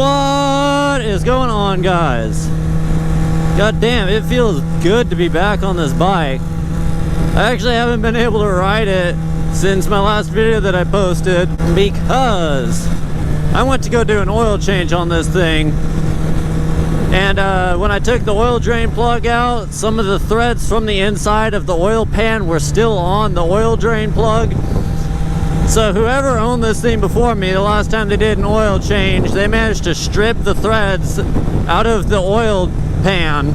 What is going on, guys? God damn, it feels good to be back on this bike. I actually haven't been able to ride it since my last video that I posted because I went to go do an oil change on this thing. And when I took the oil drain plug out, some of the threads from the inside of the oil pan were still on the oil drain plug. So whoever owned this thing before me, the last time they did an oil change, they managed to strip the threads out of the oil pan.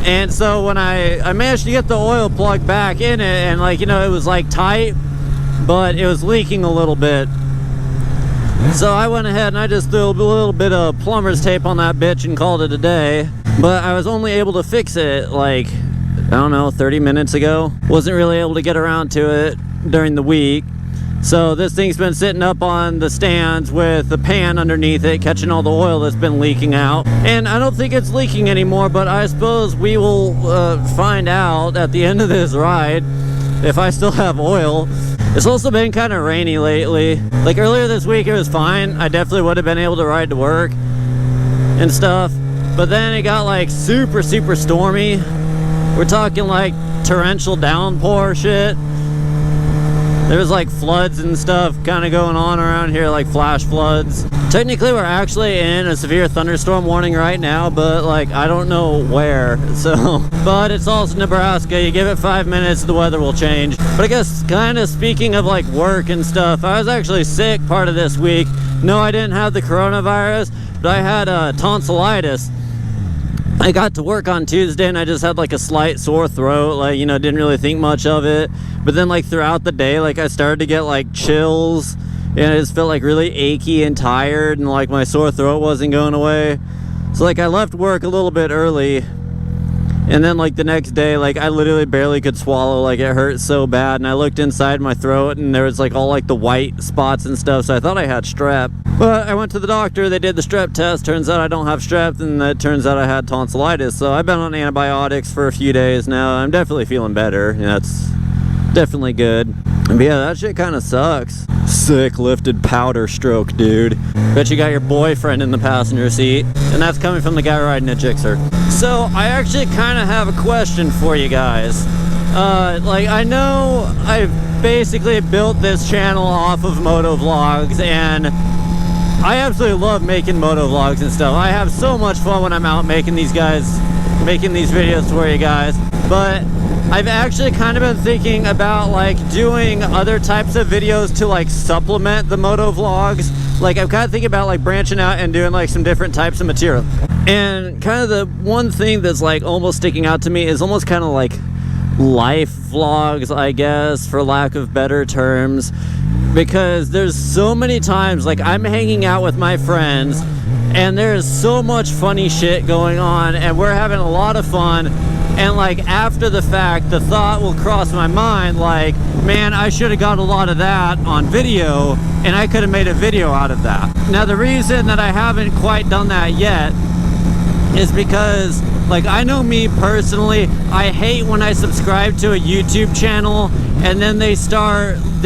And so when I managed to get the oil plug back in it, and like, you know, it was like tight, but it was leaking a little bit. So I went ahead and I just threw a little bit of plumber's tape on that bitch and called it a day. But I was only able to fix it like, I don't know, 30 minutes ago. Wasn't really able to get around to it during the week. So this thing's been sitting up on the stands with the pan underneath it, catching all the oil that's been leaking out. And I don't think it's leaking anymore, but I suppose we will find out at the end of this ride if I still have oil. It's also been kind of rainy lately. Like earlier this week it was fine. I definitely would have been able to ride to work and stuff. But then it got like super stormy. We're talking like torrential downpour shit. There was like floods and stuff kind of going on around here, like flash floods. Technically we're actually in a severe thunderstorm warning right now, but like I don't know where. So, but it's also Nebraska. You give it 5 minutes, the weather will change. But I guess kind of speaking of like work and stuff, I was actually sick part of this week. No, I didn't have the coronavirus, but I had tonsillitis. I got to work on Tuesday and I just had like a slight sore throat, like, you know, didn't really think much of it. But then like throughout the day, like I started to get like chills and I just felt like really achy and tired, and like my sore throat wasn't going away. So like I left work a little bit early, and then like the next day, like I literally barely could swallow, like it hurt so bad. And I looked inside my throat and there was like all like the white spots and stuff, so I thought I had strep. But I went to the doctor, they did the strep test, turns out I don't have strep, and it turns out I had tonsillitis. So I've been on antibiotics for a few days now. I'm definitely feeling better. Yeah, it's definitely good. But yeah, that shit kind of sucks. Sick lifted powder stroke, dude. Bet you got your boyfriend in the passenger seat, and that's coming from the guy riding a Gixxer. So I actually kind of have a question for you guys. Like I know I've basically built this channel off of motovlogs, and I absolutely love making motovlogs and stuff. I have so much fun when I'm out making these videos for you guys. But I've actually kind of been thinking about like doing other types of videos to like supplement the motovlogs. Like I'm kind of thinking about like branching out and doing like some different types of material. And kind of the one thing that's like almost sticking out to me is almost kind of like life vlogs, I guess, for lack of better terms. Because there's so many times like I'm hanging out with my friends and there's so much funny shit going on and we're having a lot of fun, and like after the fact the thought will cross my mind like, man, I should have got a lot of that on video and I could have made a video out of that. Now the reason that I haven't quite done that yet is because like I know me personally, I hate when I subscribe to a YouTube channel and then they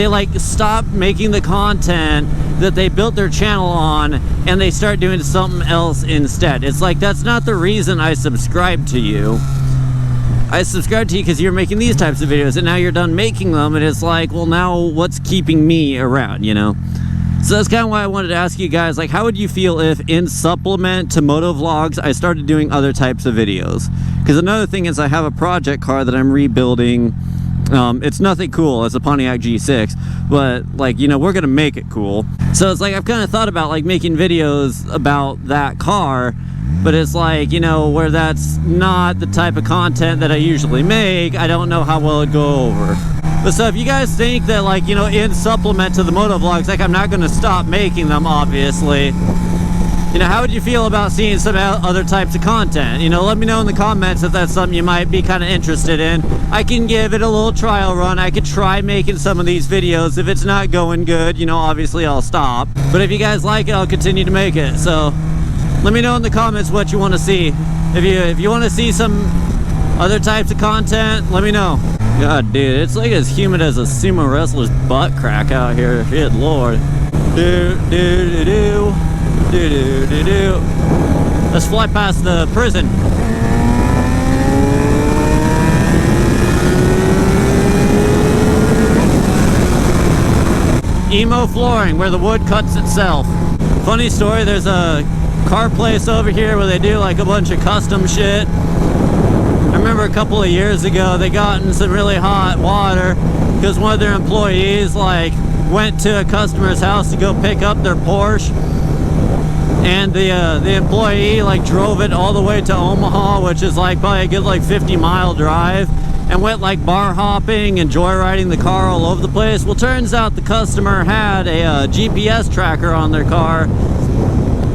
like stop making the content that they built their channel on and they start doing something else instead. It's like, that's not the reason I subscribe to you. I subscribe to you because you're making these types of videos and now you're done making them, and it's like, well, now what's keeping me around, you know? So that's kind of why I wanted to ask you guys, like, how would you feel if in supplement to motovlogs I started doing other types of videos? Because another thing is I have a project car that I'm rebuilding. It's nothing cool, it's a Pontiac G6, but like, you know, we're gonna make it cool. So it's like I've kind of thought about like making videos about that car, but it's like, you know, where that's not the type of content that I usually make, I don't know how well it'd go over. But so if you guys think that, like, you know, in supplement to the motovlogs, like I'm not gonna stop making them, obviously, you know, how would you feel about seeing some other types of content? You know, let me know in the comments if that's something you might be kind of interested in. I can give it a little trial run. I could try making some of these videos. If it's not going good, you know, obviously I'll stop. But if you guys like it, I'll continue to make it. So let me know in the comments what you want to see. If you want to see some other types of content, let me know. God, dude, it's like as humid as a sumo wrestler's butt crack out here. Good lord. Do do do do Do-do-do-do. Let's fly past the prison. Emo flooring, where the wood cuts itself. Funny story, there's a car place over here where they do like a bunch of custom shit. I remember a couple of years ago they got in some really hot water because one of their employees like went to a customer's house to go pick up their Porsche, and the employee like drove it all the way to Omaha, which is like probably a good like 50-mile drive, and went like bar hopping and joyriding the car all over the place. Well, turns out the customer had a GPS tracker on their car,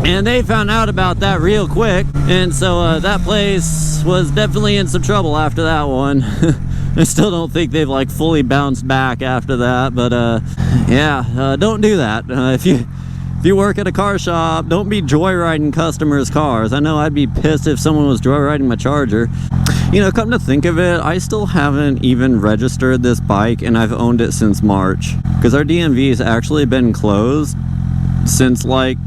and they found out about that real quick, and so that place was definitely in some trouble after that one. I still don't think they've like fully bounced back after that, but yeah, don't do that. If you work at a car shop, don't be joyriding customers' cars. I know I'd be pissed if someone was joyriding my Charger. You know, come to think of it, I still haven't even registered this bike, and I've owned it since March, because our DMV has actually been closed since like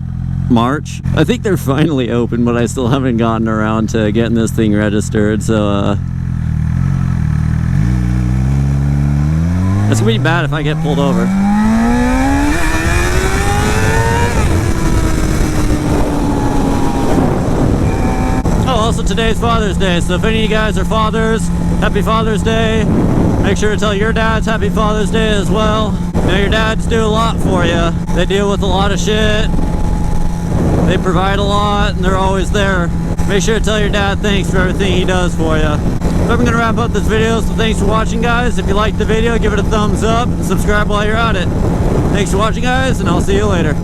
March. I think they're finally open, but I still haven't gotten around to getting this thing registered, so it's gonna be bad if I get pulled over. Oh, also today's Father's Day, so if any of you guys are fathers, happy Father's Day. Make sure to tell your dads happy Father's Day as well. You know, your dads do a lot for you. They deal with a lot of shit. They provide a lot, and they're always there. Make sure to tell your dad thanks for everything he does for you. So I'm going to wrap up this video, so thanks for watching, guys. If you liked the video, give it a thumbs up and subscribe while you're at it. Thanks for watching, guys, and I'll see you later.